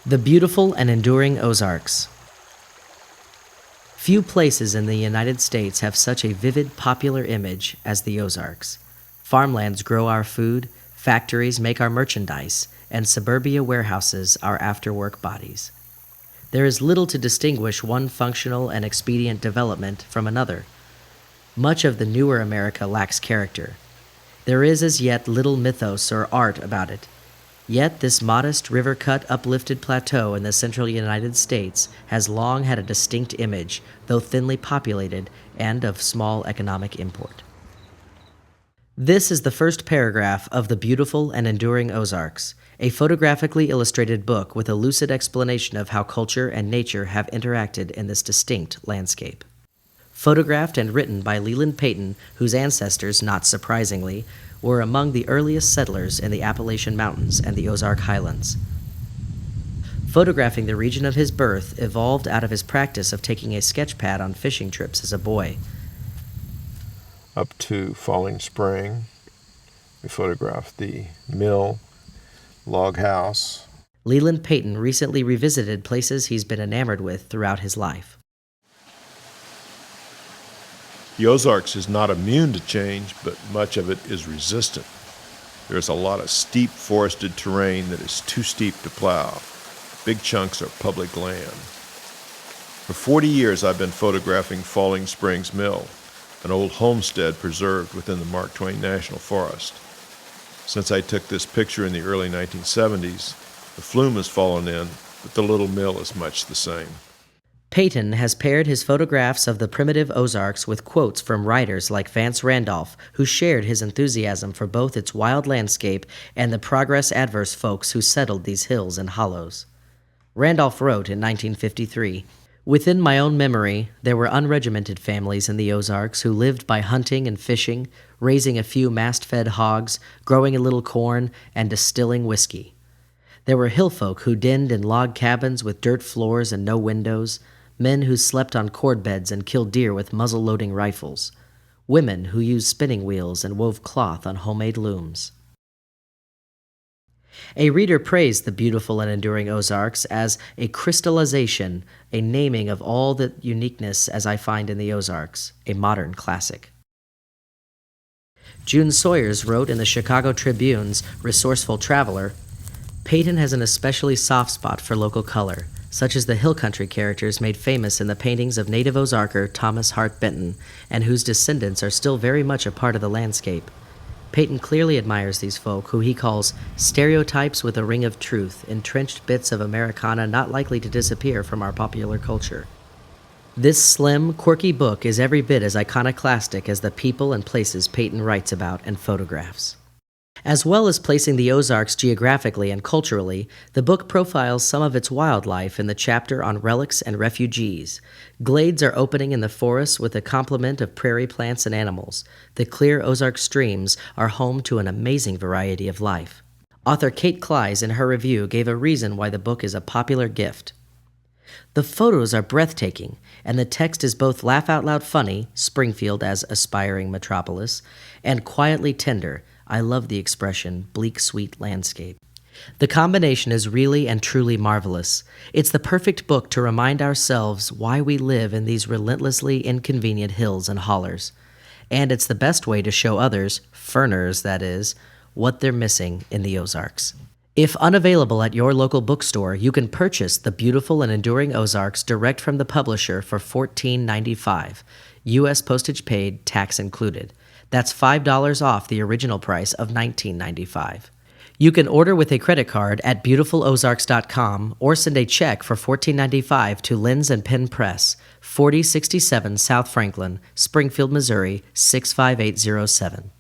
The Beautiful and Enduring Ozarks. Few places in the United States have such a vivid popular image as the Ozarks. Farmlands grow our food, factories make our merchandise, and suburbia warehouses our after-work bodies. There is little to distinguish one functional and expedient development from another. Much of the newer America lacks character. There is as yet little mythos or art about it. Yet this modest river-cut uplifted plateau in the central United States has long had a distinct image, though thinly populated and of small economic import. This is the first paragraph of The Beautiful and Enduring Ozarks, a photographically illustrated book with a lucid explanation of how culture and nature have interacted in this distinct landscape. Photographed and written by Leland Payton, whose ancestors, not surprisingly, were among the earliest settlers in the Appalachian Mountains and the Ozark Highlands. Photographing the region of his birth evolved out of his practice of taking a sketch pad on fishing trips as a boy. Up to Falling Spring, we photographed the mill, log house. Leland Payton recently revisited places he's been enamored with throughout his life. The Ozarks is not immune to change, but much of it is resistant. There's a lot of steep forested terrain that is too steep to plow. Big chunks are public land. For 40 years I've been photographing Falling Springs Mill, an old homestead preserved within the Mark Twain National Forest. Since I took this picture in the early 1970s, the flume has fallen in, but the little mill is much the same. Payton has paired his photographs of the primitive Ozarks with quotes from writers like Vance Randolph, who shared his enthusiasm for both its wild landscape and the progress-adverse folks who settled these hills and hollows. Randolph wrote in 1953, "Within my own memory, there were unregimented families in the Ozarks who lived by hunting and fishing, raising a few mast-fed hogs, growing a little corn, and distilling whiskey. There were hill folk who dinned in log cabins with dirt floors and no windows, men who slept on cord beds and killed deer with muzzle-loading rifles, women who used spinning wheels and wove cloth on homemade looms." A reader praised the Beautiful and Enduring Ozarks as a crystallization, a naming of all the uniqueness as I find in the Ozarks, a modern classic. June Sawyers wrote in the Chicago Tribune's Resourceful Traveler, "Payton has an especially soft spot for local color, such as the hill country characters made famous in the paintings of native Ozarker Thomas Hart Benton, and whose descendants are still very much a part of the landscape. Payton clearly admires these folk, who he calls stereotypes with a ring of truth, entrenched bits of Americana not likely to disappear from our popular culture." This slim, quirky book is every bit as iconoclastic as the people and places Payton writes about and photographs. As well as placing the Ozarks geographically and culturally, the book profiles some of its wildlife in the chapter on relics and refugees. Glades are opening in the forests with a complement of prairie plants and animals. The clear Ozark streams are home to an amazing variety of life. Author Kate Clyde, in her review, gave a reason why the book is a popular gift. "The photos are breathtaking, and the text is both laugh-out-loud funny, Springfield as aspiring metropolis, and quietly tender. I love the expression, bleak, sweet landscape. The combination is really and truly marvelous. It's the perfect book to remind ourselves why we live in these relentlessly inconvenient hills and hollers. And it's the best way to show others, ferners that is, what they're missing in the Ozarks." If unavailable at your local bookstore, you can purchase The Beautiful and Enduring Ozarks direct from the publisher for $14.95, U.S. postage paid, tax included. That's $5 off the original price of $19.95. You can order with a credit card at beautifulozarks.com or send a check for $14.95 to Linz and Penn Press, 4067 South Franklin, Springfield, Missouri, 65807.